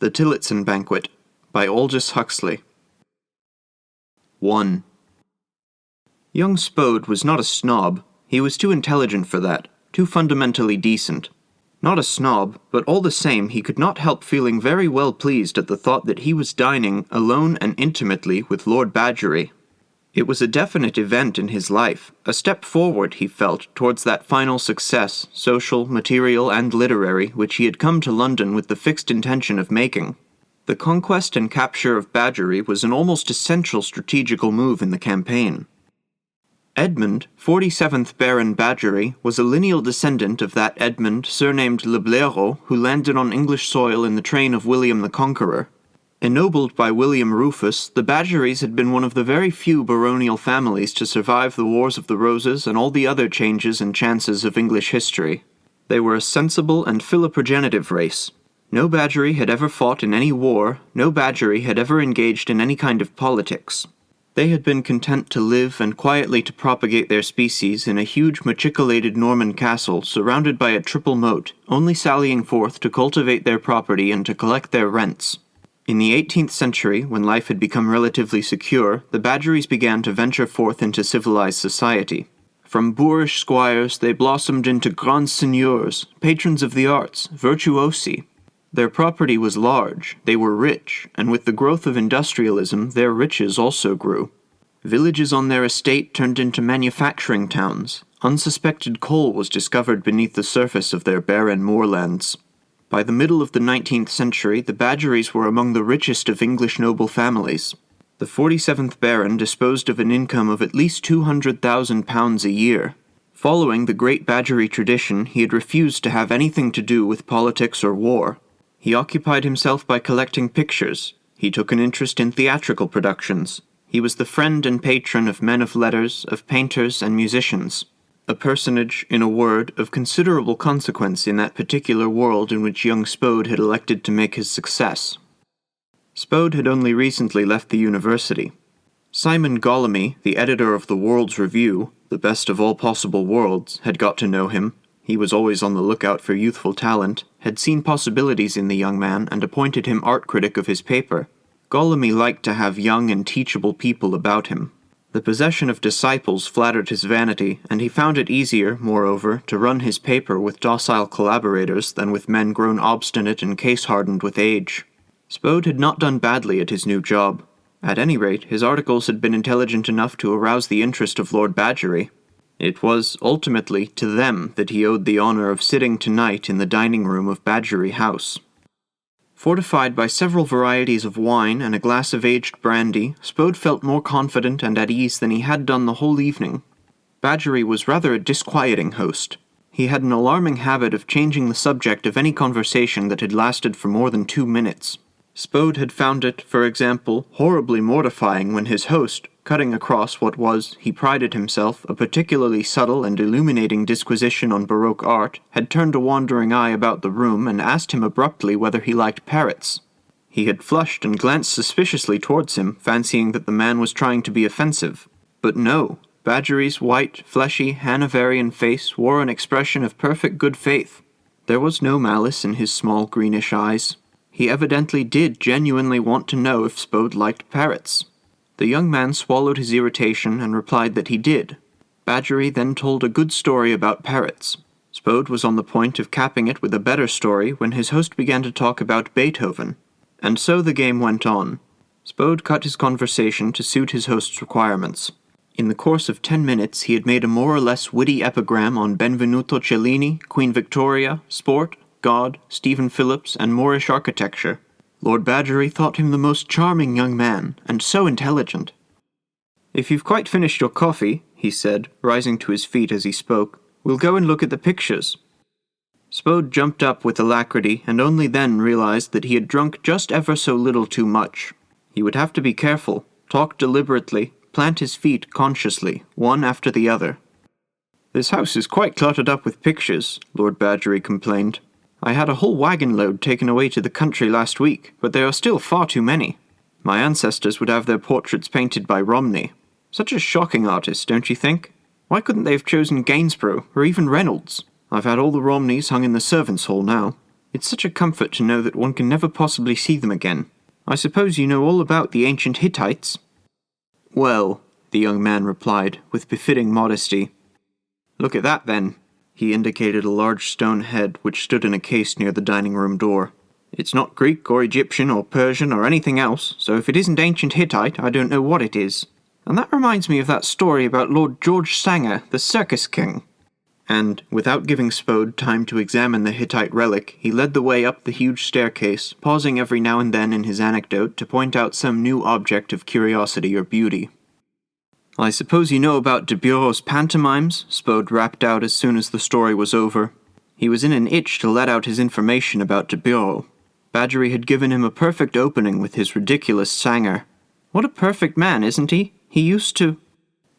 The Tillotson Banquet, by Aldous Huxley. 1. Young Spodé was not a snob. He was too intelligent for that, too fundamentally decent. Not a snob, but all the same he could not help feeling very well pleased at the thought that he was dining, alone and intimately, with Lord Badgerry. It was a definite event in his life, a step forward, he felt, towards that final success, social, material, and literary, which he had come to London with the fixed intention of making. The conquest and capture of Badgerry was an almost essential strategical move in the campaign. Edmund, 47th Baron Badgerry, was a lineal descendant of that Edmund surnamed Le Blaireau who landed on English soil in the train of William the Conqueror. Ennobled by William Rufus, the Badgerys had been one of the very few baronial families to survive the Wars of the Roses and all the other changes and chances of English history. They were a sensible and philoprogenitive race. No Badgerry had ever fought in any war, no Badgerry had ever engaged in any kind of politics. They had been content to live and quietly to propagate their species in a huge machicolated Norman castle surrounded by a triple moat, only sallying forth to cultivate their property and to collect their rents. In the 18th century, when life had become relatively secure, the Badgerys began to venture forth into civilized society. From boorish squires, they blossomed into grands seigneurs, patrons of the arts, virtuosi. Their property was large, they were rich, and with the growth of industrialism, their riches also grew. Villages on their estate turned into manufacturing towns. Unsuspected coal was discovered beneath the surface of their barren moorlands. By the middle of the 19th century, the Badgerys were among the richest of English noble families. The 47th Baron disposed of an income of at least £200,000 a year. Following the great Badgerry tradition, he had refused to have anything to do with politics or war. He occupied himself by collecting pictures. He took an interest in theatrical productions. He was the friend and patron of men of letters, of painters and musicians. A personage, in a word, of considerable consequence in that particular world in which young Spodé had elected to make his success. Spodé had only recently left the university. Simon Gollamy, the editor of the World's Review, the best of all possible worlds, had got to know him. He was always on the lookout for youthful talent, had seen possibilities in the young man and appointed him art critic of his paper. Gollamy liked to have young and teachable people about him. The possession of disciples flattered his vanity, and he found it easier, moreover, to run his paper with docile collaborators than with men grown obstinate and case-hardened with age. Spodé had not done badly at his new job. At any rate, his articles had been intelligent enough to arouse the interest of Lord Badgerry. It was, ultimately, to them that he owed the honour of sitting tonight in the dining-room of Badgerry House. Fortified by several varieties of wine and a glass of aged brandy, Spodé felt more confident and at ease than he had done the whole evening. Badgerry was rather a disquieting host. He had an alarming habit of changing the subject of any conversation that had lasted for more than 2 minutes. Spodé had found it, for example, horribly mortifying when his host, cutting across what was, he prided himself, a particularly subtle and illuminating disquisition on Baroque art, had turned a wandering eye about the room and asked him abruptly whether he liked parrots. He had flushed and glanced suspiciously towards him, fancying that the man was trying to be offensive. But no, Badgerry's white, fleshy, Hanoverian face wore an expression of perfect good faith. There was no malice in his small greenish eyes. He evidently did genuinely want to know if Spodé liked parrots. The young man swallowed his irritation and replied that he did. Badgerry then told a good story about parrots. Spodé was on the point of capping it with a better story when his host began to talk about Beethoven. And so the game went on. Spodé cut his conversation to suit his host's requirements. In the course of 10 minutes he had made a more or less witty epigram on Benvenuto Cellini, Queen Victoria, sport, God, Stephen Phillips, and Moorish architecture. Lord Badgerry thought him the most charming young man, and so intelligent. "If you've quite finished your coffee," he said, rising to his feet as he spoke, "we'll go and look at the pictures." Spodé jumped up with alacrity, and only then realized that he had drunk just ever so little too much. He would have to be careful, talk deliberately, plant his feet consciously, one after the other. "This house is quite cluttered up with pictures," Lord Badgerry complained. "I had a whole wagon load taken away to the country last week, but there are still far too many. My ancestors would have their portraits painted by Romney. Such a shocking artist, don't you think? Why couldn't they have chosen Gainsborough, or even Reynolds? I've had all the Romneys hung in the servants' hall now. It's such a comfort to know that one can never possibly see them again. I suppose you know all about the ancient Hittites?" "Well," the young man replied, with befitting modesty. "Look at that, then." He indicated a large stone head which stood in a case near the dining-room door. "It's not Greek or Egyptian or Persian or anything else, so if it isn't ancient Hittite, I don't know what it is. And that reminds me of that story about Lord George Sanger, the circus king." And, without giving Spode time to examine the Hittite relic, he led the way up the huge staircase, pausing every now and then in his anecdote to point out some new object of curiosity or beauty. "I suppose you know about de Bureau's pantomimes?" Spode rapped out as soon as the story was over. He was in an itch to let out his information about de Bureau. Badgery had given him a perfect opening with his ridiculous Sanger. What a perfect man, isn't he? He used to—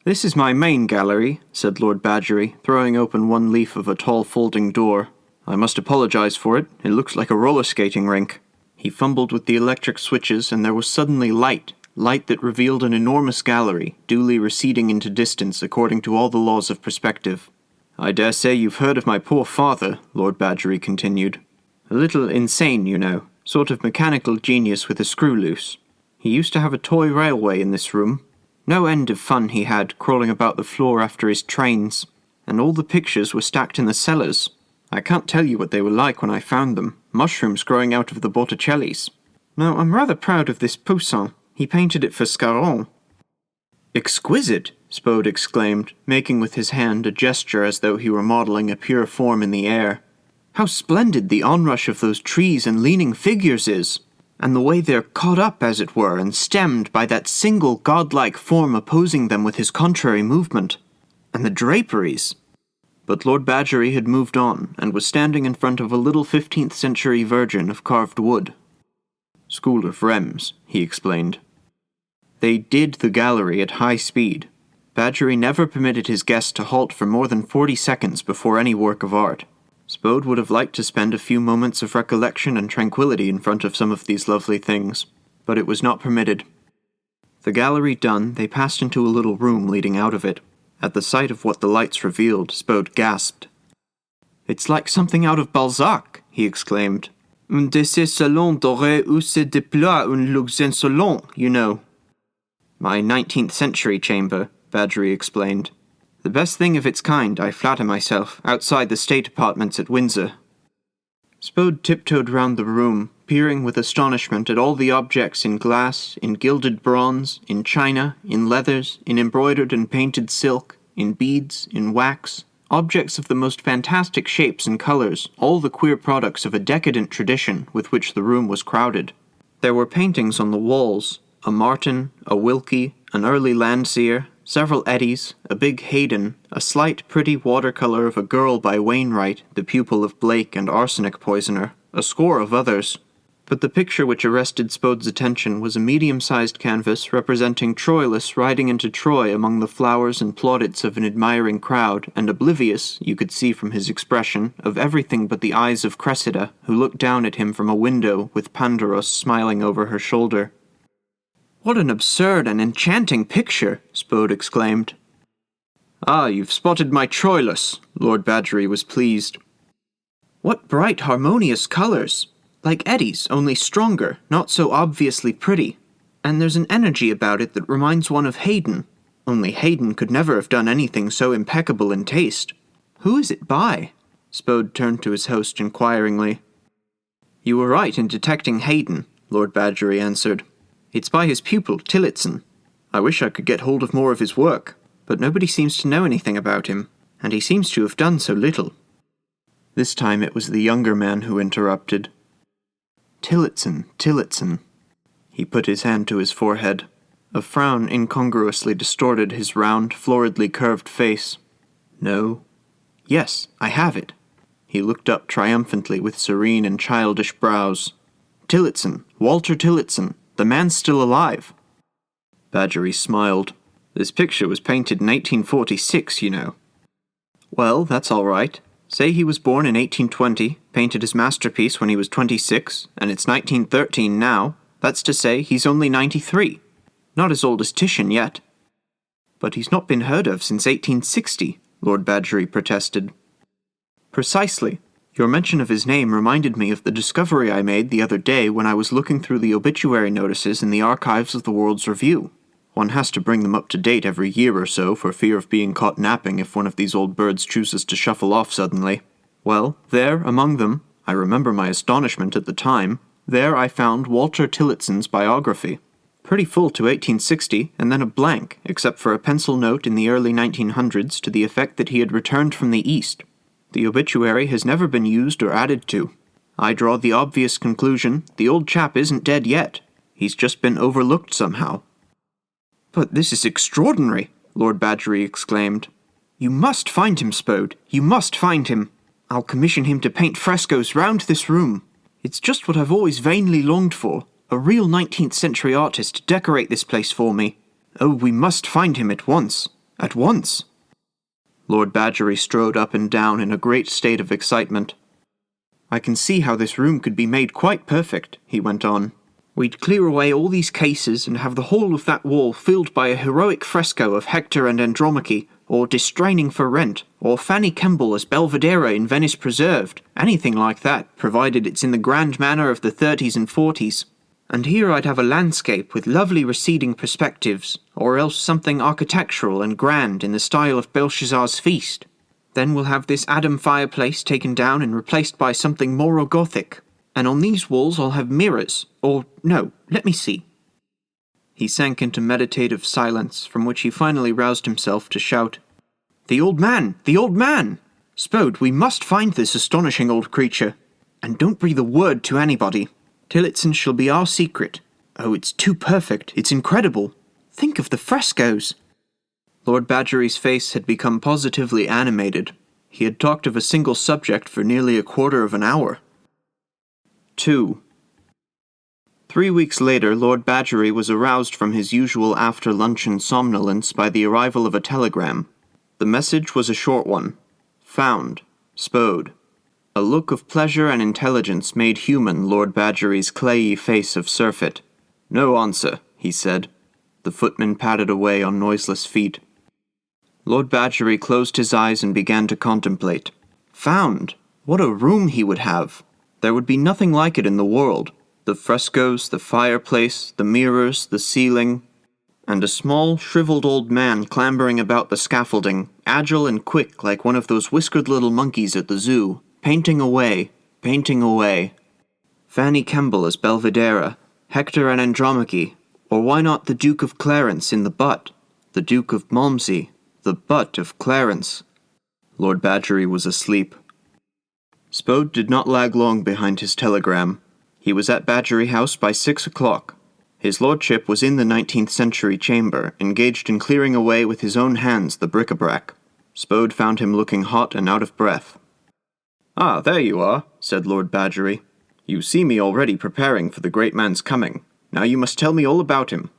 "This is my main gallery," said Lord Badgery, throwing open one leaf of a tall folding door. "I must apologize for it. It looks like a roller skating rink." He fumbled with the electric switches, and there was suddenly light that revealed an enormous gallery, duly receding into distance according to all the laws of perspective. "I dare say you've heard of my poor father," Lord Badgery continued. "A little insane, you know, sort of mechanical genius with a screw loose. He used to have a toy railway in this room. No end of fun he had, crawling about the floor after his trains. And all the pictures were stacked in the cellars. I can't tell you what they were like when I found them, mushrooms growing out of the Botticellis. Now, I'm rather proud of this Poussin. He painted it for Scarron." "Exquisite!" Spode exclaimed, making with his hand a gesture as though he were modelling a pure form in the air. "How splendid the onrush of those trees and leaning figures is! And the way they're caught up, as it were, and stemmed by that single godlike form opposing them with his contrary movement. And the draperies!" But Lord Badgery had moved on, and was standing in front of a little 15th-century Virgin of carved wood. "School of Rheims," he explained. They did the gallery at high speed. Badgery never permitted his guest to halt for more than 40 seconds before any work of art. Spode would have liked to spend a few moments of recollection and tranquility in front of some of these lovely things, but it was not permitted. The gallery done, they passed into a little room leading out of it. At the sight of what the lights revealed, Spode gasped. "It's like something out of Balzac," he exclaimed. "Un de ces salons dorés où se déploie un luxe insolent, you know." "My 19th century chamber," Badgery explained. "The best thing of its kind, I flatter myself, outside the state apartments at Windsor." Spode tiptoed round the room, peering with astonishment at all the objects in glass, in gilded bronze, in china, in leathers, in embroidered and painted silk, in beads, in wax, objects of the most fantastic shapes and colours, all the queer products of a decadent tradition with which the room was crowded. There were paintings on the walls, a Martin, a Wilkie, an early Landseer, several Eddies, a big Haydn, a slight, pretty watercolour of a girl by Wainwright, the pupil of Blake and arsenic poisoner, a score of others. But the picture which arrested Spode's attention was a medium-sized canvas representing Troilus riding into Troy among the flowers and plaudits of an admiring crowd, and oblivious, you could see from his expression, of everything but the eyes of Cressida, who looked down at him from a window with Pandaros smiling over her shoulder. "What an absurd and enchanting picture!" Spode exclaimed. "Ah, you've spotted my Troilus," Lord Badgery was pleased. "What bright, harmonious colours! Like Eddies, only stronger, not so obviously pretty. And there's an energy about it that reminds one of Haydn. Only Haydn could never have done anything so impeccable in taste. Who is it by?" Spode turned to his host inquiringly. "You were right in detecting Haydn," Lord Badgery answered. "It's by his pupil, Tillotson. I wish I could get hold of more of his work, but nobody seems to know anything about him, and he seems to have done so little." This time it was the younger man who interrupted. "Tillotson, Tillotson." He put his hand to his forehead. A frown incongruously distorted his round, floridly curved face. "No. Yes, I have it." He looked up triumphantly with serene and childish brows. "Tillotson, Walter Tillotson. The man's still alive." Badgery smiled. "This picture was painted in 1846, you know." "Well, that's all right. Say he was born in 1820, painted his masterpiece when he was 26, and it's 1913 now. That's to say, he's only 93. Not as old as Titian yet." "But he's not been heard of since 1860, Lord Badgery protested. "Precisely. Your mention of his name reminded me of the discovery I made the other day when I was looking through the obituary notices in the archives of the World's Review. One has to bring them up to date every year or so for fear of being caught napping if one of these old birds chooses to shuffle off suddenly. Well, there, among them, I remember my astonishment at the time, there I found Walter Tillotson's biography. Pretty full to 1860, and then a blank, except for a pencil note in the early 1900s to the effect that he had returned from the East. The obituary has never been used or added to. I draw the obvious conclusion, the old chap isn't dead yet. He's just been overlooked somehow. "But this is extraordinary," Lord Badgery exclaimed. "You must find him, Spode. You must find him. I'll commission him to paint frescoes round this room. It's just what I've always vainly longed for, a real 19th century artist to decorate this place for me. Oh, we must find him at once. At once." Lord Badgery strode up and down in a great state of excitement. "I can see how this room could be made quite perfect," he went on. "We'd clear away all these cases and have the whole of that wall filled by a heroic fresco of Hector and Andromache, or Distraining for Rent, or Fanny Kemble as Belvedere in Venice Preserved, anything like that, provided it's in the grand manner of the 30s and 40s. And here I'd have a landscape with lovely receding perspectives, or else something architectural and grand in the style of Belshazzar's Feast. Then we'll have this Adam fireplace taken down and replaced by something more Gothic. And on these walls I'll have mirrors, or no, let me see." He sank into meditative silence, from which he finally roused himself to shout, "The old man! The old man! Spode, we must find this astonishing old creature. And don't breathe a word to anybody. Tillotson shall be our secret. Oh, it's too perfect, it's incredible. Think of the frescoes." Lord Badgery's face had become positively animated. He had talked of a single subject for nearly a quarter of an hour. 2. 3 weeks later, Lord Badgery was aroused from his usual after-luncheon somnolence by the arrival of a telegram. The message was a short one. Found. Spode. A look of pleasure and intelligence made human Lord Badgery's clayey face of surfeit. "No answer," he said. The footman padded away on noiseless feet. Lord Badgery closed his eyes and began to contemplate. Found! What a room he would have! There would be nothing like it in the world. The frescoes, the fireplace, the mirrors, the ceiling, and a small, shriveled old man clambering about the scaffolding, agile and quick like one of those whiskered little monkeys at the zoo, painting away, painting away. Fanny Kemble as Belvedere, Hector and Andromache, or why not the Duke of Clarence in The Butt, the Duke of Malmsey, the Butt of Clarence. Lord Badgery was asleep. Spode did not lag long behind his telegram. He was at Badgery House by 6 o'clock. His lordship was in the 19th century chamber, engaged in clearing away with his own hands the bric-a-brac. Spode found him looking hot and out of breath. "Ah, there you are," said Lord Badgery. "You see me already preparing for the great man's coming. Now you must tell me all about him."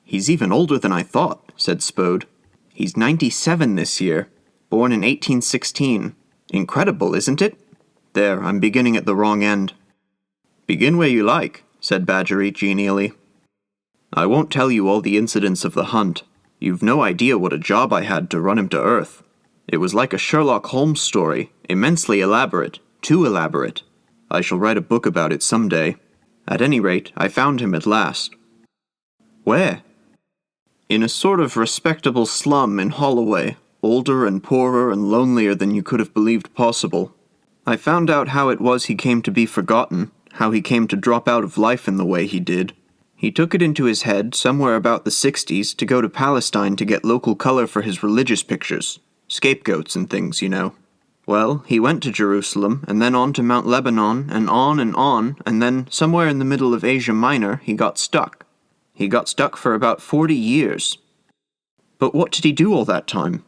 "He's even older than I thought," said Spode. "He's 97 this year, born in 1816. Incredible, isn't it? There, I'm beginning at the wrong end." "Begin where you like," said Badgery genially. "I won't tell you all the incidents of the hunt. You've no idea what a job I had to run him to earth. It was like a Sherlock Holmes story, immensely elaborate, too elaborate. I shall write a book about it some day. At any rate, I found him at last." "Where?" "In a sort of respectable slum in Holloway, older and poorer and lonelier than you could have believed possible. I found out how it was he came to be forgotten, how he came to drop out of life in the way he did. He took it into his head, somewhere about the 60s, to go to Palestine to get local color for his religious pictures. Scapegoats and things, you know. Well, he went to Jerusalem, and then on to Mount Lebanon, and on, and then, somewhere in the middle of Asia Minor, he got stuck. He got stuck for about 40 years. But what did he do all that time?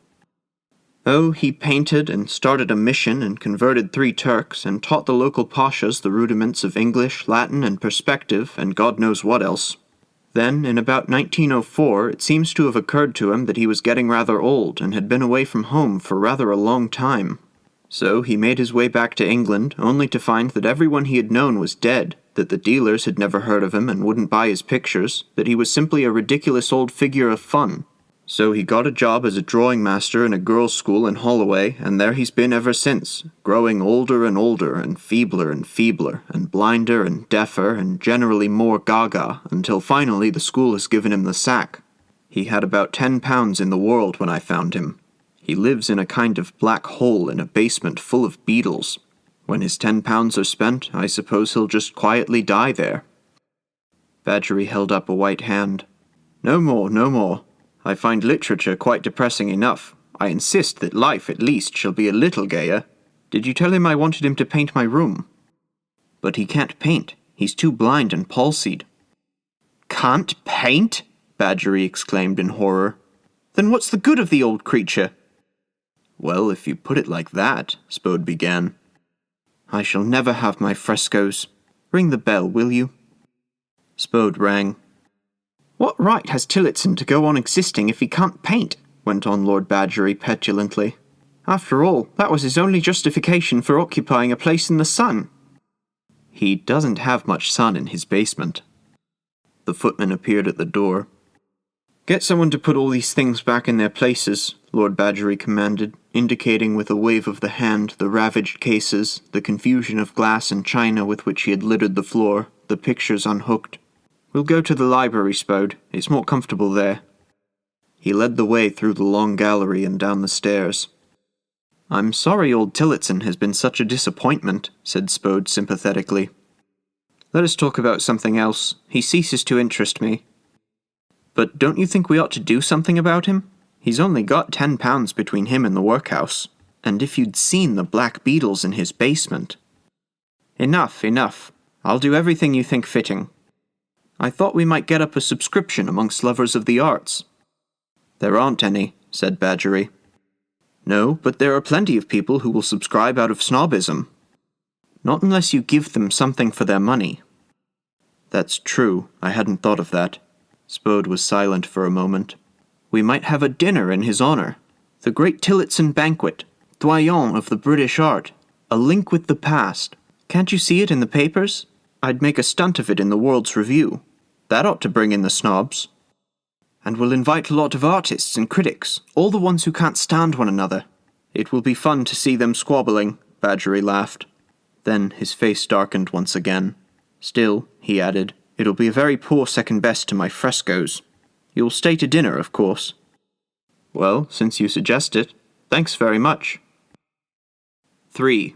Oh, he painted and started a mission and converted 3 Turks and taught the local pashas the rudiments of English, Latin, and perspective, and God knows what else. Then, in about 1904, it seems to have occurred to him that he was getting rather old and had been away from home for rather a long time. So he made his way back to England, only to find that everyone he had known was dead, that the dealers had never heard of him and wouldn't buy his pictures, that he was simply a ridiculous old figure of fun. So he got a job as a drawing master in a girls' school in Holloway, and there he's been ever since, growing older, and feebler, and blinder and deafer, and generally more gaga, until finally the school has given him the sack. He had about £10 in the world when I found him. He lives in a kind of black hole in a basement full of beetles. When his £10 are spent, I suppose he'll just quietly die there." Badgery held up a white hand. "No more, no more. I find literature quite depressing enough. I insist that life, at least, shall be a little gayer. Did you tell him I wanted him to paint my room?" "But he can't paint. He's too blind and palsied." "Can't paint?" Badgery exclaimed in horror. "Then what's the good of the old creature?" "Well, if you put it like that," Spode began. "I shall never have my frescoes. Ring the bell, will you?" Spode rang. "What right has Tillotson to go on existing if he can't paint?" went on Lord Badgery petulantly. "After all, that was his only justification for occupying a place in the sun." "He doesn't have much sun in his basement." The footman appeared at the door. "Get someone to put all these things back in their places," Lord Badgery commanded, indicating with a wave of the hand the ravaged cases, the confusion of glass and china with which he had littered the floor, the pictures unhooked. "We'll go to the library, Spode. It's more comfortable there." He led the way through the long gallery and down the stairs. "I'm sorry old Tillotson has been such a disappointment," said Spode sympathetically. "Let us talk about something else. He ceases to interest me." "But don't you think we ought to do something about him? He's only got £10 between him and the workhouse. And if you'd seen the black beetles in his basement—" "Enough, enough. I'll do everything you think fitting. I thought we might get up a subscription amongst lovers of the arts." "There aren't any," said Badgery. "No, but there are plenty of people who will subscribe out of snobism." "Not unless you give them something for their money." "That's true. I hadn't thought of that." Spode was silent for a moment. "We might have a dinner in his honour. The great Tillotson Banquet, doyen of the British art, a link with the past. Can't you see it in the papers? I'd make a stunt of it in the World's Review. That ought to bring in the snobs. And we'll invite a lot of artists and critics, all the ones who can't stand one another. It will be fun to see them squabbling," Badgery laughed. Then his face darkened once again. "Still," he added, "it'll be a very poor second best to my frescoes. You'll stay to dinner, of course." "Well, since you suggest it, thanks very much." 3.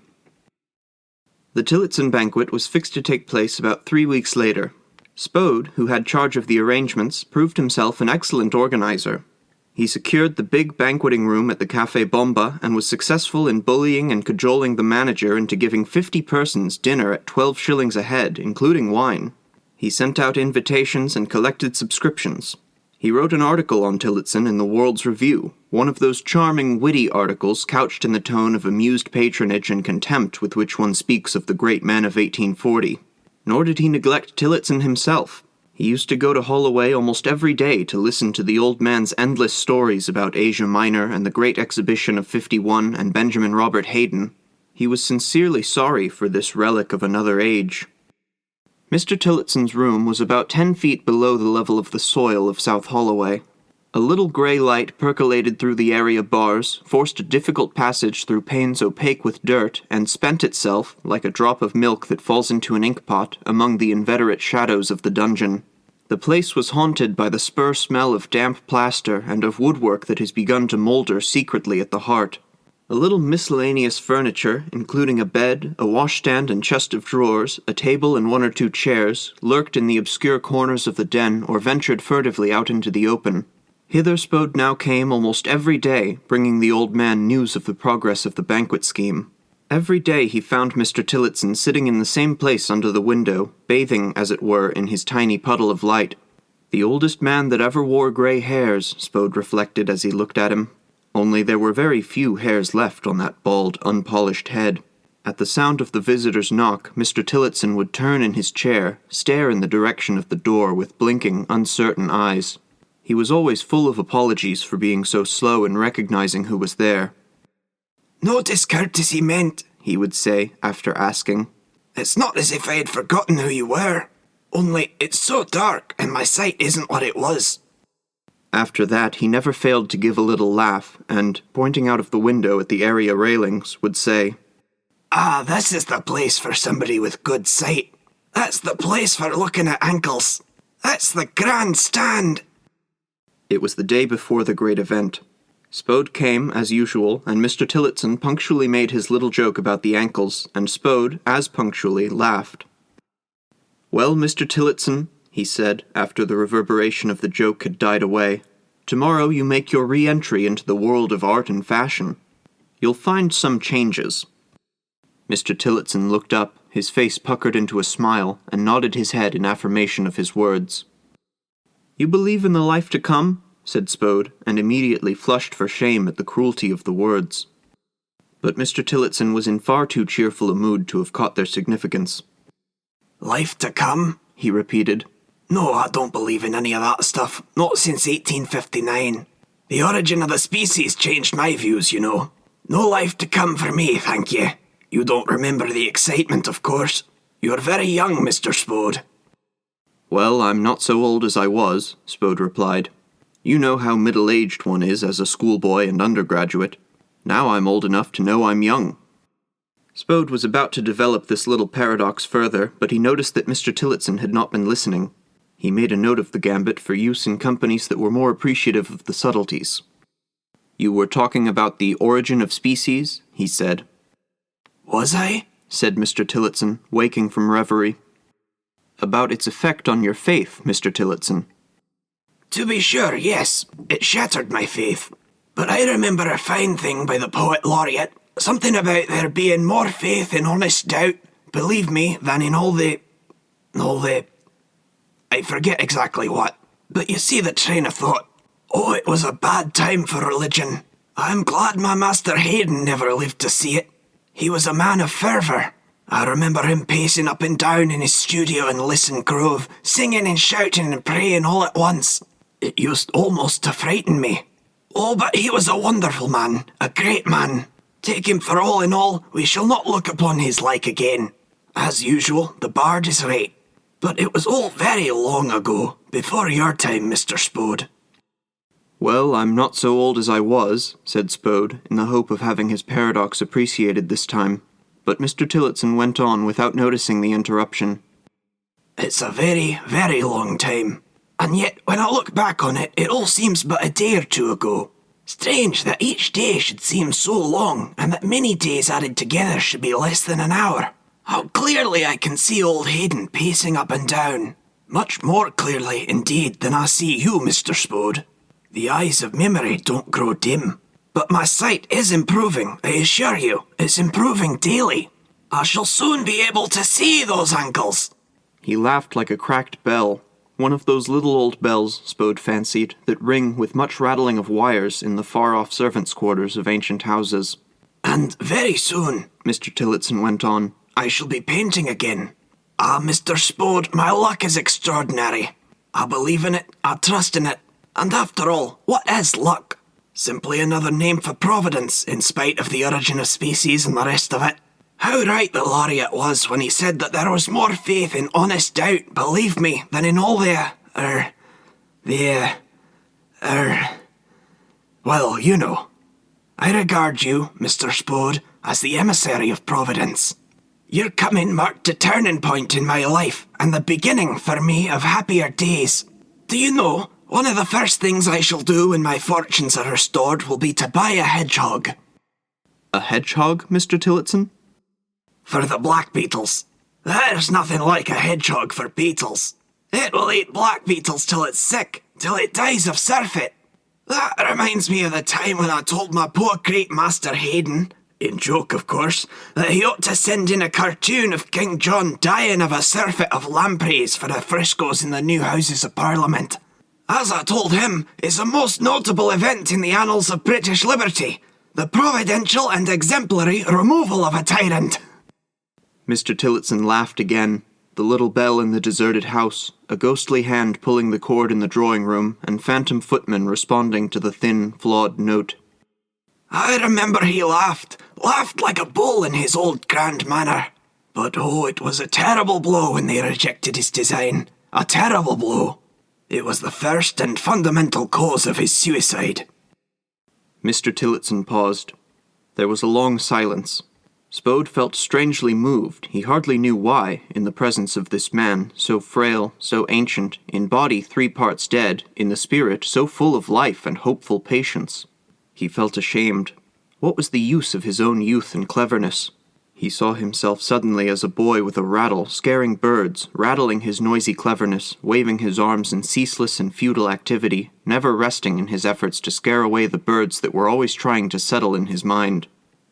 The Tillotson Banquet was fixed to take place about 3 weeks later. Spode, who had charge of the arrangements, proved himself an excellent organizer. He secured the big banqueting room at the Café Bomba and was successful in bullying and cajoling the manager into giving 50 persons dinner at 12 shillings a head, including wine. He sent out invitations and collected subscriptions. He wrote an article on Tillotson in the World's Review, one of those charming, witty articles couched in the tone of amused patronage and contempt with which one speaks of the great men of 1840. Nor did he neglect Tillotson himself. He used to go to Holloway almost every day to listen to the old man's endless stories about Asia Minor and the Great Exhibition of '51 and Benjamin Robert Hayden. He was sincerely sorry for this relic of another age. Mr. Tillotson's room was about 10 feet below the level of the soil of South Holloway. A little grey light percolated through the area bars, forced a difficult passage through panes opaque with dirt, and spent itself, like a drop of milk that falls into an inkpot, among the inveterate shadows of the dungeon. The place was haunted by the spur smell of damp plaster and of woodwork that has begun to moulder secretly at the heart. A little miscellaneous furniture, including a bed, a washstand and chest of drawers, a table and 1 or 2 chairs, lurked in the obscure corners of the den or ventured furtively out into the open. Hither Spode now came almost every day, bringing the old man news of the progress of the banquet scheme. Every day he found Mr. Tillotson sitting in the same place under the window, bathing, as it were, in his tiny puddle of light. The oldest man that ever wore grey hairs, Spode reflected as he looked at him. Only there were very few hairs left on that bald, unpolished head. At the sound of the visitor's knock, Mr. Tillotson would turn in his chair, stare in the direction of the door with blinking, uncertain eyes. He was always full of apologies for being so slow in recognizing who was there. "No discourtesy meant," he would say, after asking. "It's not as if I had forgotten who you were. Only it's so dark, and my sight isn't what it was." After that, he never failed to give a little laugh, and, pointing out of the window at the area railings, would say, "Ah, this is the place for somebody with good sight. That's the place for looking at ankles. That's the grand stand." It was the day before the great event. Spode came, as usual, and Mr. Tillotson punctually made his little joke about the ankles, and Spode, as punctually, laughed. "Well, Mr. Tillotson," he said, after the reverberation of the joke had died away, "tomorrow you make your re-entry into the world of art and fashion. You'll find some changes." Mr. Tillotson looked up, his face puckered into a smile, and nodded his head in affirmation of his words. "You believe in the life to come?" said Spode, and immediately flushed for shame at the cruelty of the words. But Mr. Tillotson was in far too cheerful a mood to have caught their significance. "Life to come?" he repeated. "No, I don't believe in any of that stuff. Not since 1859. The origin of the species changed my views, you know. No life to come for me, thank you. You don't remember the excitement, of course. You're very young, Mr. Spode." "Well, I'm not so old as I was," Spode replied. "You know how middle-aged one is as a schoolboy and undergraduate. Now I'm old enough to know I'm young." Spode was about to develop this little paradox further, but he noticed that Mr. Tillotson had not been listening. He made a note of the gambit for use in companies that were more appreciative of the subtleties. "You were talking about the origin of species," he said. "Was I?" said Mr. Tillotson, waking from reverie. "About its effect on your faith, Mr. Tillotson." "To be sure, yes. It shattered my faith. But I remember a fine thing by the poet laureate, something about there being more faith in honest doubt, believe me, than in all the... I forget exactly what, but you see the train of thought. Oh, it was a bad time for religion. I'm glad my master Haydn never lived to see it. He was a man of fervour. I remember him pacing up and down in his studio in Lisson Grove, singing and shouting and praying all at once. It used almost to frighten me. Oh, but he was a wonderful man, a great man. Take him for all in all, we shall not look upon his like again. As usual, the bard is right. But it was all very long ago, before your time, Mr. Spode." "Well, I'm not so old as I was," said Spode, in the hope of having his paradox appreciated this time. But Mr. Tillotson went on without noticing the interruption. "It's a very, very long time. And yet, when I look back on it, it all seems but a day or two ago. Strange that each day should seem so long, and that many days added together should be less than an hour. How clearly I can see old Haydn pacing up and down. Much more clearly, indeed, than I see you, Mr. Spode. The eyes of memory don't grow dim. But my sight is improving, I assure you. It's improving daily. I shall soon be able to see those ankles." He laughed like a cracked bell, one of those little old bells, Spode fancied, that ring with much rattling of wires in the far-off servants' quarters of ancient houses. "And very soon," Mr. Tillotson went on, "I shall be painting again. Ah, Mr. Spode, my luck is extraordinary. I believe in it, I trust in it. And after all, what is luck? Simply another name for Providence, in spite of the origin of species and the rest of it. How right the laureate was when he said that there was more faith in honest doubt, believe me, than in all well, you know. I regard you, Mr. Spode, as the emissary of Providence. Your coming marked a turning point in my life, and the beginning, for me, of happier days. Do you know, one of the first things I shall do when my fortunes are restored will be to buy a hedgehog." "A hedgehog, Mr. Tillotson?" "For the black beetles. There's nothing like a hedgehog for beetles. It will eat black beetles till it's sick, till it dies of surfeit. That reminds me of the time when I told my poor great master Haydn, in joke of course, that he ought to send in a cartoon of King John dying of a surfeit of lampreys for the frescoes in the new Houses of Parliament. As I told him, it's a most notable event in the annals of British liberty, the providential and exemplary removal of a tyrant." Mr. Tillotson laughed again. The little bell in the deserted house, a ghostly hand pulling the cord in the drawing-room, and phantom footmen responding to the thin, flawed note. "I remember he laughed like a bull in his old grand manner. But oh, it was a terrible blow when they rejected his design. A terrible blow. It was the first and fundamental cause of his suicide. Mr. Tillotson paused. There was a long silence. Spode felt strangely moved, he hardly knew why, in the presence of this man, so frail, so ancient, in body 3 parts dead, in the spirit so full of life and hopeful patience. He felt ashamed. What was the use of his own youth and cleverness? He saw himself suddenly as a boy with a rattle, scaring birds, rattling his noisy cleverness, waving his arms in ceaseless and futile activity, never resting in his efforts to scare away the birds that were always trying to settle in his mind.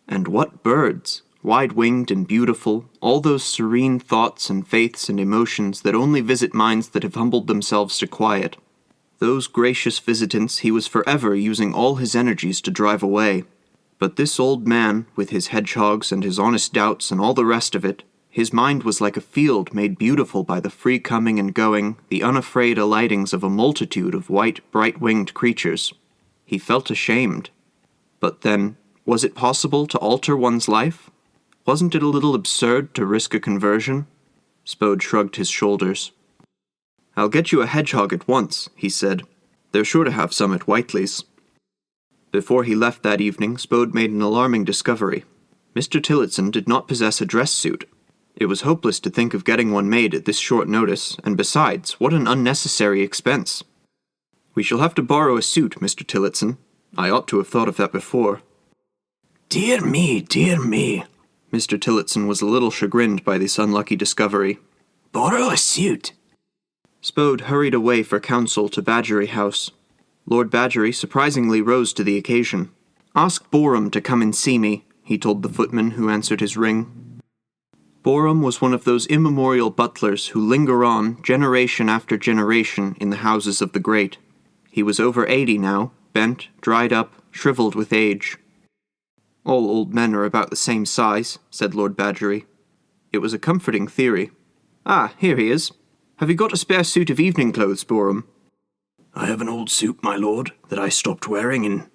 And what birds! Wide-winged and beautiful, all those serene thoughts and faiths and emotions that only visit minds that have humbled themselves to quiet. Those gracious visitants he was forever using all his energies to drive away. But this old man, with his hedgehogs and his honest doubts and all the rest of it, his mind was like a field made beautiful by the free coming and going, the unafraid alightings of a multitude of white, bright-winged creatures. He felt ashamed. But then, was it possible to alter one's life? Wasn't it a little absurd to risk a conversion? Spode shrugged his shoulders. "I'll get you a hedgehog at once," he said. "They're sure to have some at Whiteley's." Before he left that evening, Spode made an alarming discovery. Mr. Tillotson did not possess a dress suit. It was hopeless to think of getting one made at this short notice, and besides, what an unnecessary expense. "We shall have to borrow a suit, Mr. Tillotson. I ought to have thought of that before." Dear me, dear me. Mr. Tillotson was a little chagrined by this unlucky discovery. Borrow a suit. Spode hurried away for counsel to Badgery House. Lord Badgery surprisingly rose to the occasion. "Ask Borum to come and see me," he told the footman who answered his ring. Borum was one of those immemorial butlers who linger on, generation after generation, in the houses of the great. He was over 80 now, bent, dried up, shriveled with age. "All old men are about the same size," said Lord Badgery. It was a comforting theory. "Ah, here he is. Have you got a spare suit of evening clothes, Borum?" I have an old suit, my lord, that I stopped wearing in,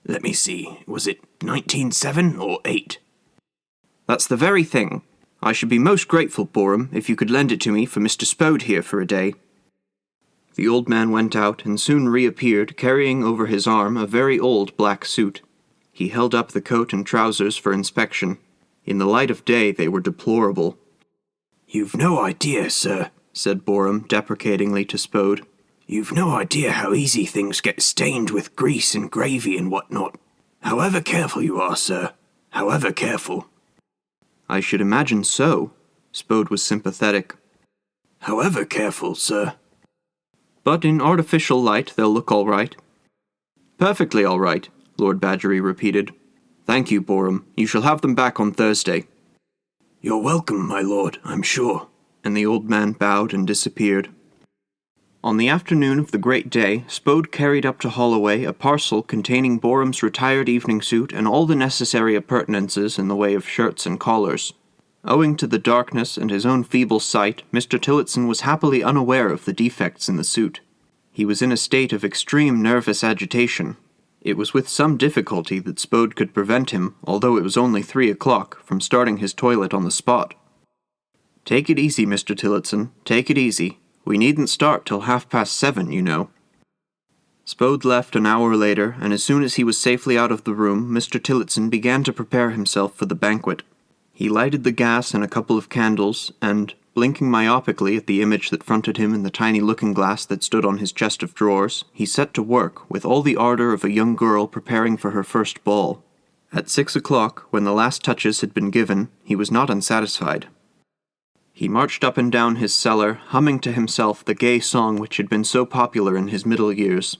let me see, was it 1907 or 8? "That's the very thing. I should be most grateful, Borum, if you could lend it to me for Mr. Spode here for a day." The old man went out and soon reappeared, carrying over his arm a very old black suit. He held up the coat and trousers for inspection. In the light of day they were deplorable. "You've no idea, sir," said Borum deprecatingly to Spode. "You've no idea how easy things get stained with grease and gravy and what-not. However careful you are, sir, however careful." "I should imagine so." Spode was sympathetic. "However careful, sir." "But in artificial light they'll look all right." "Perfectly all right," Lord Badgery repeated. "Thank you, Borum. You shall have them back on Thursday." "You're welcome, my lord, I'm sure." And the old man bowed and disappeared. On the afternoon of the great day, Spode carried up to Holloway a parcel containing Borum's retired evening suit and all the necessary appurtenances in the way of shirts and collars. Owing to the darkness and his own feeble sight, Mr. Tillotson was happily unaware of the defects in the suit. He was in a state of extreme nervous agitation. It was with some difficulty that Spode could prevent him, although it was only 3 o'clock, from starting his toilet on the spot. "Take it easy, Mr. Tillotson, take it easy. We needn't start till 7:30, you know." Spode left an hour later, and as soon as he was safely out of the room, Mr. Tillotson began to prepare himself for the banquet. He lighted the gas and a couple of candles, and, blinking myopically at the image that fronted him in the tiny looking-glass that stood on his chest of drawers, he set to work, with all the ardor of a young girl preparing for her first ball. At 6 o'clock, when the last touches had been given, he was not unsatisfied. He marched up and down his cellar, humming to himself the gay song which had been so popular in his middle years.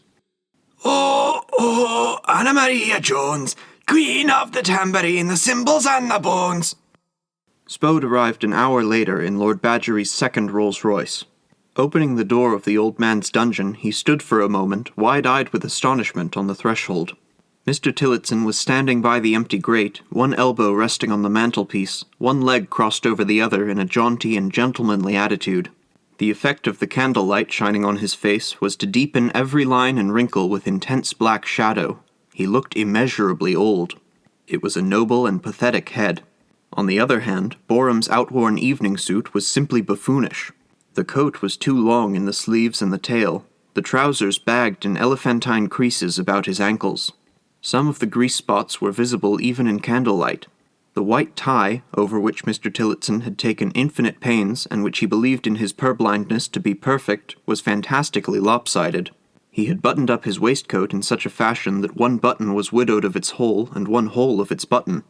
"Oh, oh, Anna Maria Jones, Queen of the tambourine, the cymbals and the bones." Spode arrived an hour later in Lord Badgery's second Rolls-Royce. Opening the door of the old man's dungeon, he stood for a moment, wide-eyed with astonishment, on the threshold. Mr. Tillotson was standing by the empty grate, one elbow resting on the mantelpiece, one leg crossed over the other in a jaunty and gentlemanly attitude. The effect of the candlelight shining on his face was to deepen every line and wrinkle with intense black shadow. He looked immeasurably old. It was a noble and pathetic head. On the other hand, Borum's outworn evening suit was simply buffoonish. The coat was too long in the sleeves and the tail. The trousers bagged in elephantine creases about his ankles. Some of the grease spots were visible even in candlelight. The white tie, over which Mr. Tillotson had taken infinite pains and which he believed in his purblindness to be perfect, was fantastically lopsided. He had buttoned up his waistcoat in such a fashion that one button was widowed of its hole and one hole of its button.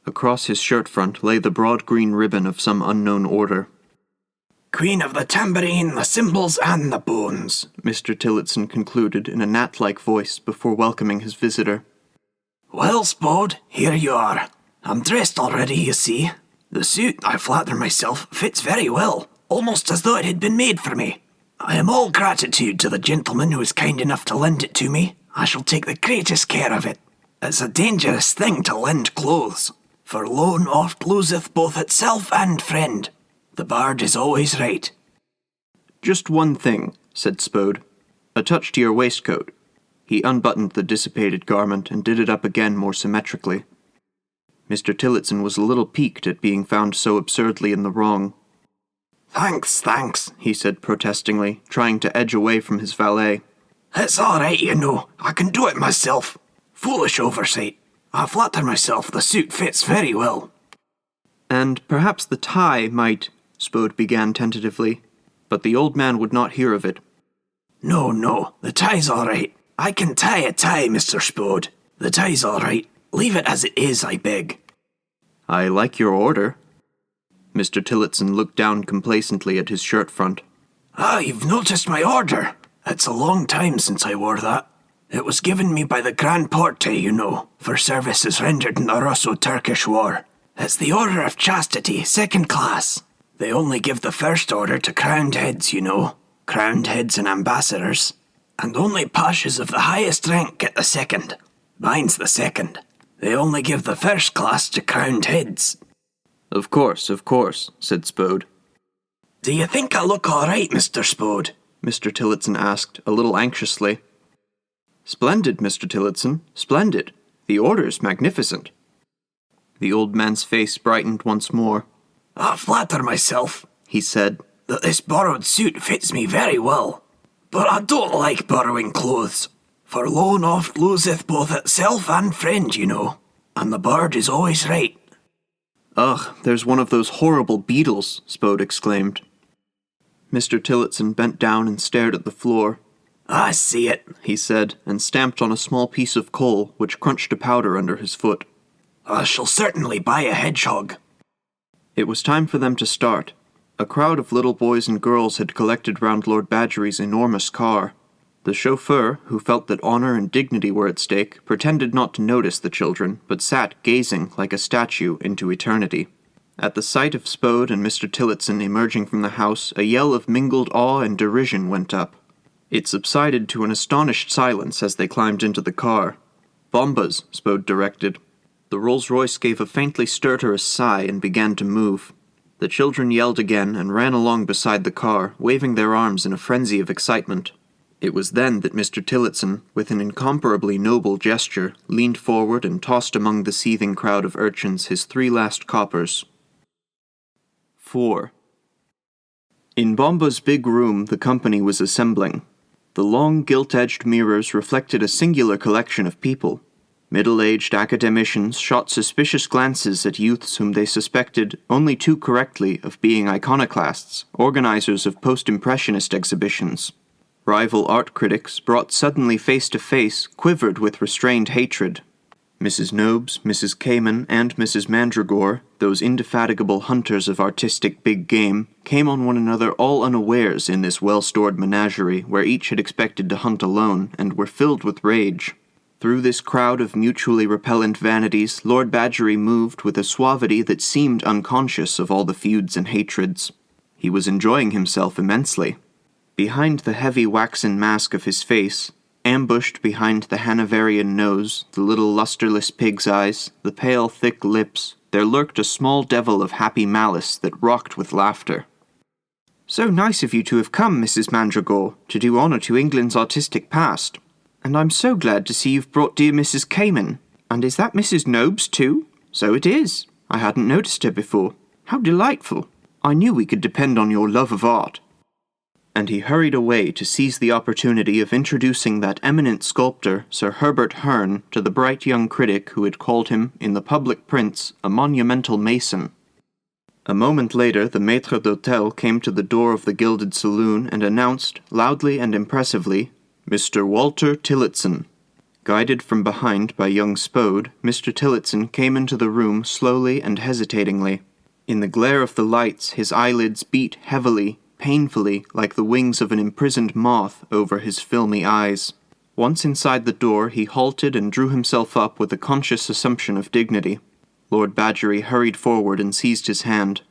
Across his shirt front lay the broad green ribbon of some unknown order. "Queen of the tambourine, the cymbals, and the bones," Mr. Tillotson concluded in a gnat-like voice before welcoming his visitor. "Well, Spode, here you are. I'm dressed already, you see. The suit, I flatter myself, fits very well, almost as though it had been made for me. I am all gratitude to the gentleman who was kind enough to lend it to me. I shall take the greatest care of it. It's a dangerous thing to lend clothes, for loan oft loseth both itself and friend. The bard is always right." "Just one thing," said Spode. "A touch to your waistcoat." He unbuttoned the dissipated garment and did it up again more symmetrically. Mr. Tillotson was a little piqued at being found so absurdly in the wrong. Thanks, he said protestingly, trying to edge away from his valet. "It's all right, you know. I can do it myself. Foolish oversight. I flatter myself the suit fits very well." "And perhaps the tie might," Spode began tentatively, but the old man would not hear of it. No, the tie's all right. I can tie a tie, Mr. Spode. The tie's all right. Leave it as it is, I beg." "I like your order." Mr. Tillotson looked down complacently at his shirt front. "Ah, you've noticed my order. It's a long time since I wore that. It was given me by the Grand Porte, you know, for services rendered in the Russo-Turkish War. It's the Order of Chastity, 2nd class. They only give the first order to crowned heads, you know, crowned heads and ambassadors. And only pashas of the highest rank get the second. Mine's the second. They only give the first class to crowned heads." Of course, said Spode. "Do you think I look all right, Mr. Spode?" Mr. Tillotson asked, a little anxiously. "Splendid, Mr. Tillotson, splendid. The order's magnificent." The old man's face brightened once more. "I flatter myself," he said, "that this borrowed suit fits me very well. But I don't like borrowing clothes. For loan oft loseth both itself and friend, you know, and the bard is always right." "Ugh, there's one of those horrible beetles," Spode exclaimed. Mr. Tillotson bent down and stared at the floor. "I see it," he said, and stamped on a small piece of coal which crunched a powder under his foot. "I shall certainly buy a hedgehog." It was time for them to start. A crowd of little boys and girls had collected round Lord Badgery's enormous car. The chauffeur, who felt that honor and dignity were at stake, pretended not to notice the children, but sat gazing like a statue into eternity. At the sight of Spode and Mr. Tillotson emerging from the house, a yell of mingled awe and derision went up. It subsided to an astonished silence as they climbed into the car. "Bombas," Spode directed. The Rolls-Royce gave a faintly stertorous sigh and began to move. The children yelled again and ran along beside the car, waving their arms in a frenzy of excitement. It was then that Mr. Tillotson, with an incomparably noble gesture, leaned forward and tossed among the seething crowd of urchins his 3 last coppers. 4. In Bomba's big room the company was assembling. The long gilt-edged mirrors reflected a singular collection of people. Middle-aged academicians shot suspicious glances at youths whom they suspected, only too correctly, of being iconoclasts, organizers of post-impressionist exhibitions. Rival art critics, brought suddenly face to face, quivered with restrained hatred. Mrs. Nobes, Mrs. Cayman, and Mrs. Mandragore, those indefatigable hunters of artistic big game, came on one another all unawares in this well-stored menagerie where each had expected to hunt alone, and were filled with rage. Through this crowd of mutually repellent vanities, Lord Badgery moved with a suavity that seemed unconscious of all the feuds and hatreds. He was enjoying himself immensely. Behind the heavy waxen mask of his face, ambushed behind the Hanoverian nose, the little lustreless pig's eyes, the pale thick lips, there lurked a small devil of happy malice that rocked with laughter. "So nice of you to have come, Mrs. Mandragore, to do honour to England's artistic past. And I'm so glad to see you've brought dear Mrs. Cayman. And is that Mrs. Nobes too? So it is. I hadn't noticed her before. How delightful. I knew we could depend on your love of art." and he hurried away to seize the opportunity of introducing that eminent sculptor, Sir Herbert Herne, to the bright young critic who had called him, in the public prints, a monumental mason. A moment later, the maître d'hôtel came to the door of the gilded saloon and announced, loudly and impressively, Mr. Walter Tillotson. Guided from behind by young Spode, Mr. Tillotson came into the room slowly and hesitatingly. In the glare of the lights, his eyelids beat heavily, painfully, like the wings of an imprisoned moth over his filmy eyes. Once inside the door, he halted and drew himself up with a conscious assumption of dignity. Lord Badgery hurried forward and seized his hand.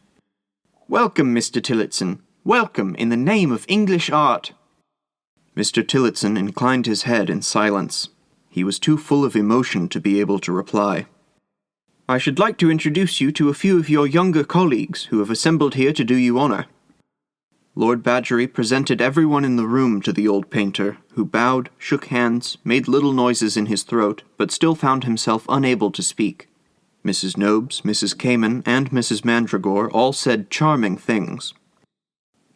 "Welcome, Mr. Tillotson. Welcome, in the name of English art." Mr. Tillotson inclined his head in silence. He was too full of emotion to be able to reply. "I should like to introduce you to a few of your younger colleagues who have assembled here to do you honour." Lord Badgery presented everyone in the room to the old painter, who bowed, shook hands, made little noises in his throat, but still found himself unable to speak. Mrs. Nobes, Mrs. Cayman, and Mrs. Mandragore all said charming things.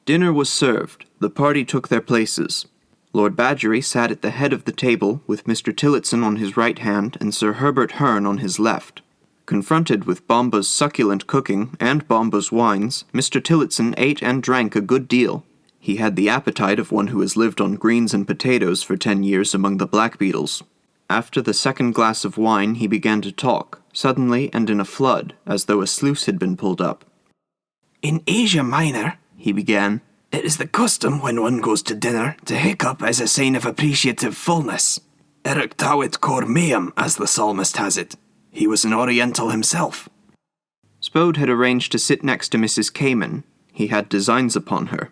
Dinner was served. The party took their places. Lord Badgery sat at the head of the table, with Mr. Tillotson on his right hand and Sir Herbert Herne on his left. Confronted with Bomba's succulent cooking and Bomba's wines, Mr. Tillotson ate and drank a good deal. He had the appetite of one who has lived on greens and potatoes for 10 years among the blackbeetles. After the second glass of wine he began to talk, suddenly and in a flood, as though a sluice had been pulled up. "In Asia Minor," he began, "it is the custom when one goes to dinner to hiccup as a sign of appreciative fullness. Eructavit cor meum, as the psalmist has it. He was an Oriental himself." Spode had arranged to sit next to Mrs. Cayman. He had designs upon her.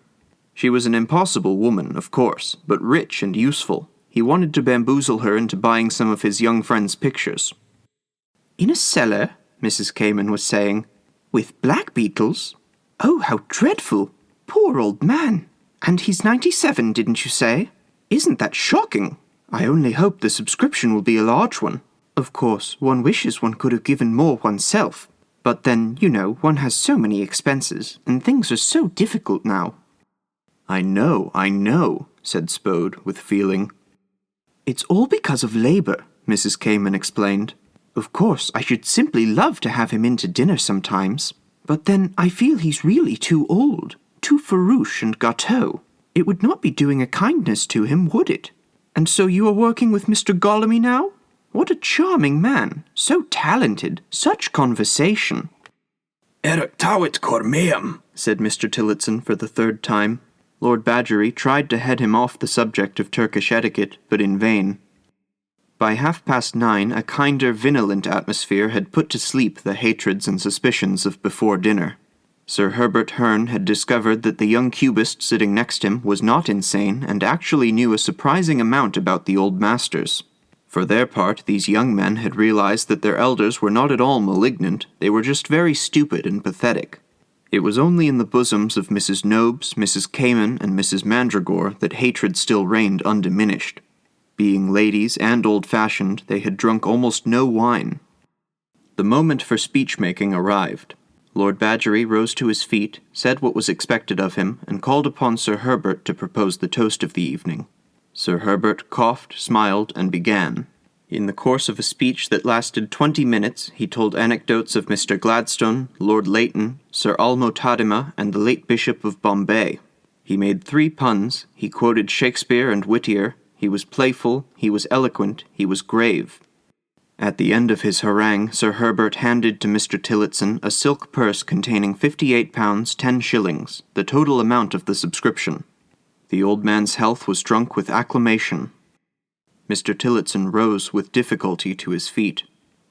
She was an impossible woman, of course, but rich and useful. He wanted to bamboozle her into buying some of his young friend's pictures. "In a cellar," Mrs. Cayman was saying, "with blackbeetles? Oh, how dreadful! Poor old man! And he's 97, didn't you say? Isn't that shocking? I only hope the subscription will be a large one. Of course, one wishes one could have given more oneself. But then, you know, one has so many expenses, and things are so difficult now." I know," said Spode, with feeling. "It's all because of labour," Mrs. Cayman explained. "Of course, I should simply love to have him in to dinner sometimes. But then I feel he's really too old, too farouche and gâteau. It would not be doing a kindness to him, would it? And so you are working with Mr. Gollamy now? What a charming man, so talented, such conversation." "Eructavit cor meum," said Mr. Tillotson for the third time. Lord Badgery tried to head him off the subject of Turkish etiquette, but in vain. By 9:30, a kinder, vinolent atmosphere had put to sleep the hatreds and suspicions of before dinner. Sir Herbert Herne had discovered that the young cubist sitting next him was not insane and actually knew a surprising amount about the old masters. For their part, these young men had realized that their elders were not at all malignant, they were just very stupid and pathetic. It was only in the bosoms of Mrs. Nobes, Mrs. Cayman, and Mrs. Mandragore that hatred still reigned undiminished. Being ladies and old-fashioned, they had drunk almost no wine. The moment for speech-making arrived. Lord Badgery rose to his feet, said what was expected of him, and called upon Sir Herbert to propose the toast of the evening. Sir Herbert coughed, smiled, and began. In the course of a speech that lasted 20 minutes, he told anecdotes of Mr. Gladstone, Lord Leighton, Sir ᾋᵉ, and the late Bishop of Bombay. He made 3 puns, he quoted Shakespeare and Whittier, he was playful, he was eloquent, he was grave. At the end of his harangue, Sir Herbert handed to Mr. Tillotson a silk purse containing £58 10s, the total amount of the subscription. The old man's health was drunk with acclamation. Mr. Tillotson rose with difficulty to his feet.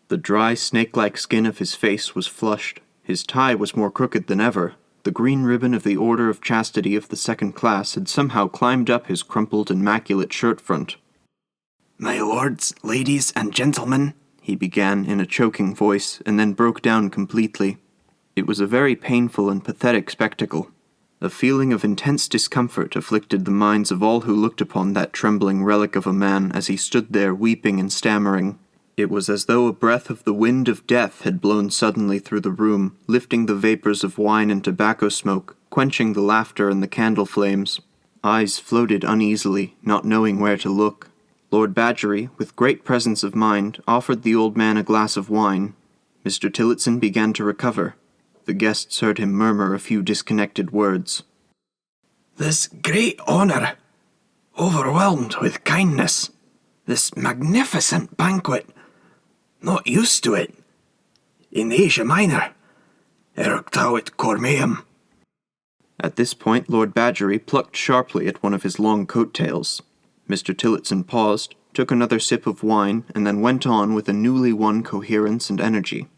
The dry, snake-like skin of his face was flushed. His tie was more crooked than ever. The green ribbon of the Order of Chastity of the second class had somehow climbed up his crumpled and maculate shirt-front. "My lords, ladies, and gentlemen," he began in a choking voice, and then broke down completely. It was a very painful and pathetic spectacle. A feeling of intense discomfort afflicted the minds of all who looked upon that trembling relic of a man as he stood there weeping and stammering. It was as though a breath of the wind of death had blown suddenly through the room, lifting the vapors of wine and tobacco smoke, quenching the laughter and the candle flames. Eyes floated uneasily, not knowing where to look. Lord Badgery, with great presence of mind, offered the old man a glass of wine. Mr. Tillotson began to recover. The guests heard him murmur a few disconnected words. This great honour, overwhelmed with kindness, this magnificent banquet, not used to it. In Asia Minor, ᛋᚣᛗᛗᛚᛚ cormeum. At this point Lord Badgery plucked sharply at one of his long coat-tails. Mr. Tillotson paused, took another sip of wine, and then went on with a newly won coherence and energy.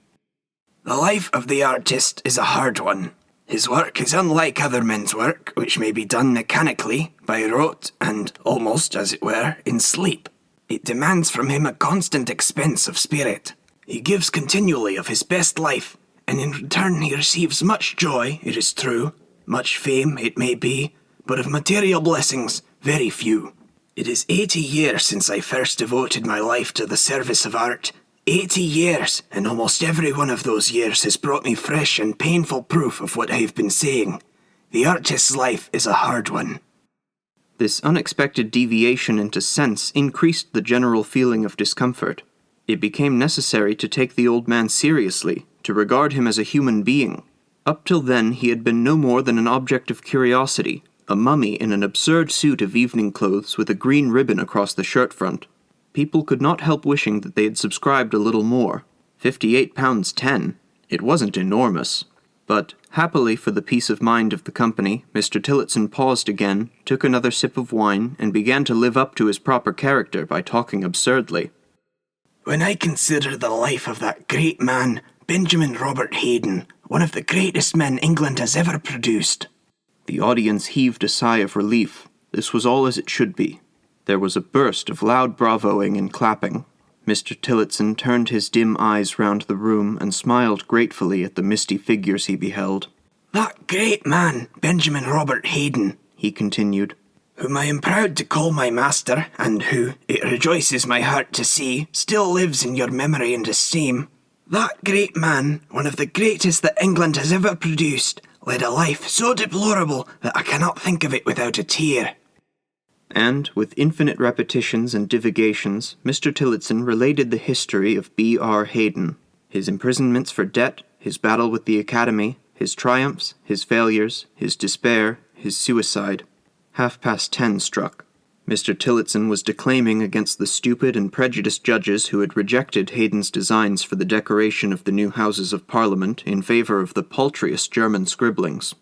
The life of the artist is a hard one. His work is unlike other men's work, which may be done mechanically, by rote, and almost, as it were, in sleep. It demands from him a constant expense of spirit. He gives continually of his best life, and in return he receives much joy, it is true, much fame, it may be, but of material blessings, very few. It is 80 years since I first devoted my life to the service of art. 80 years, and almost every one of those years has brought me fresh and painful proof of what I have been saying. The artist's life is a hard one. This unexpected deviation into sense increased the general feeling of discomfort. It became necessary to take the old man seriously, to regard him as a human being. Up till then he had been no more than an object of curiosity, a mummy in an absurd suit of evening clothes with a green ribbon across the shirt front. People could not help wishing that they had subscribed a little more. £58.10. It wasn't enormous. But, happily for the peace of mind of the company, Mr. Tillotson paused again, took another sip of wine, and began to live up to his proper character by talking absurdly. When I consider the life of that great man, Benjamin Robert Haydon, one of the greatest men England has ever produced. The audience heaved a sigh of relief. This was all as it should be. There was a burst of loud bravoing and clapping. Mr. Tillotson turned his dim eyes round the room and smiled gratefully at the misty figures he beheld. That great man, Benjamin Robert Haydon, he continued, whom I am proud to call my master, and who, it rejoices my heart to see, still lives in your memory and esteem. That great man, one of the greatest that England has ever produced, led a life so deplorable that I cannot think of it without a tear. And, with infinite repetitions and divagations, Mr. Tillotson related the history of B.R. Haydon, his imprisonments for debt, his battle with the Academy, his triumphs, his failures, his despair, his suicide. 10:30 struck. Mr. Tillotson was declaiming against the stupid and prejudiced judges who had rejected Haydon's designs for the decoration of the new Houses of Parliament in favour of the paltriest German scribblings.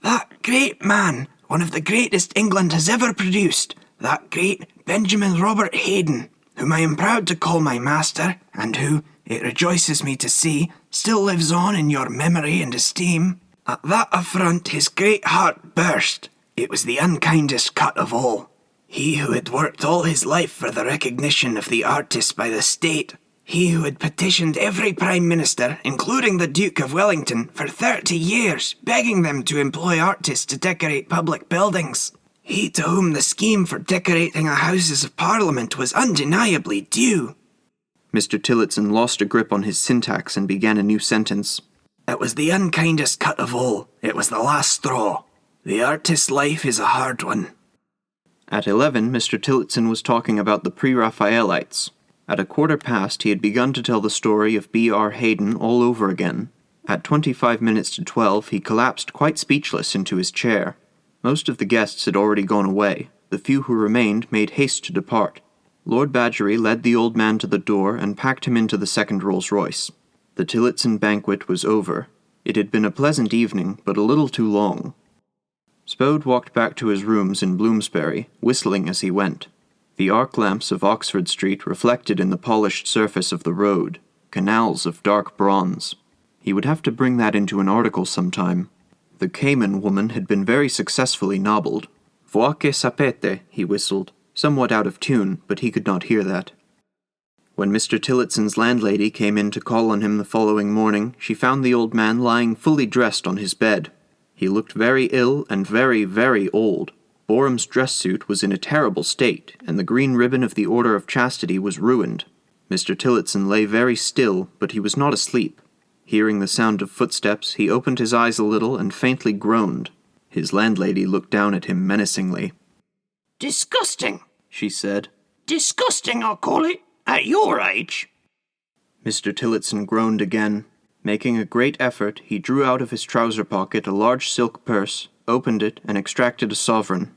That great man, one of the greatest England has ever produced, that great Benjamin Robert Haydon, whom I am proud to call my master, and who, it rejoices me to see, still lives on in your memory and esteem. At that affront his great heart burst. It was the unkindest cut of all. He who had worked all his life for the recognition of the artist by the state, he who had petitioned every Prime Minister, including the Duke of Wellington, for 30 years, begging them to employ artists to decorate public buildings. He to whom the scheme for decorating our Houses of Parliament was undeniably due. Mr. Tillotson lost a grip on his syntax and began a new sentence. It was the unkindest cut of all. It was the last straw. The artist's life is a hard one. At 11, Mr. Tillotson was talking about the Pre-Raphaelites. At 1:15, he had begun to tell the story of B.R. Haydon all over again. At 12:25, he collapsed quite speechless into his chair. Most of the guests had already gone away. The few who remained made haste to depart. Lord Badgery led the old man to the door and packed him into the second Rolls-Royce. The Tillotson banquet was over. It had been a pleasant evening, but a little too long. Spode walked back to his rooms in Bloomsbury, whistling as he went. The arc lamps of Oxford Street reflected in the polished surface of the road, canals of dark bronze. He would have to bring that into an article sometime. The Cayman woman had been very successfully nobbled. ᛋᚣᛗᛗᛚᛚ, he whistled, somewhat out of tune, but he could not hear that. When Mr. Tillotson's landlady came in to call on him the following morning, she found the old man lying fully dressed on his bed. He looked very ill and very, very old. Boreham's dress suit was in a terrible state, and the green ribbon of the Order of Chastity was ruined. Mr. Tillotson lay very still, but he was not asleep. Hearing the sound of footsteps, he opened his eyes a little and faintly groaned. His landlady looked down at him menacingly. "Disgusting," she said. "Disgusting, I'll call it, at your age." Mr. Tillotson groaned again. Making a great effort, he drew out of his trouser pocket a large silk purse, opened it, and extracted a sovereign.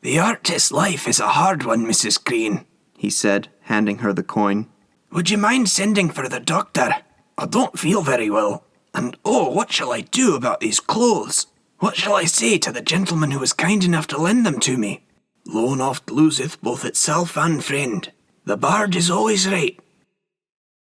"The artist's life is a hard one, Mrs. Green," he said, handing her the coin. "Would you mind sending for the doctor? I don't feel very well. And oh, what shall I do about these clothes? What shall I say to the gentleman who was kind enough to lend them to me? Loan oft loseth both itself and friend. The bard is always right,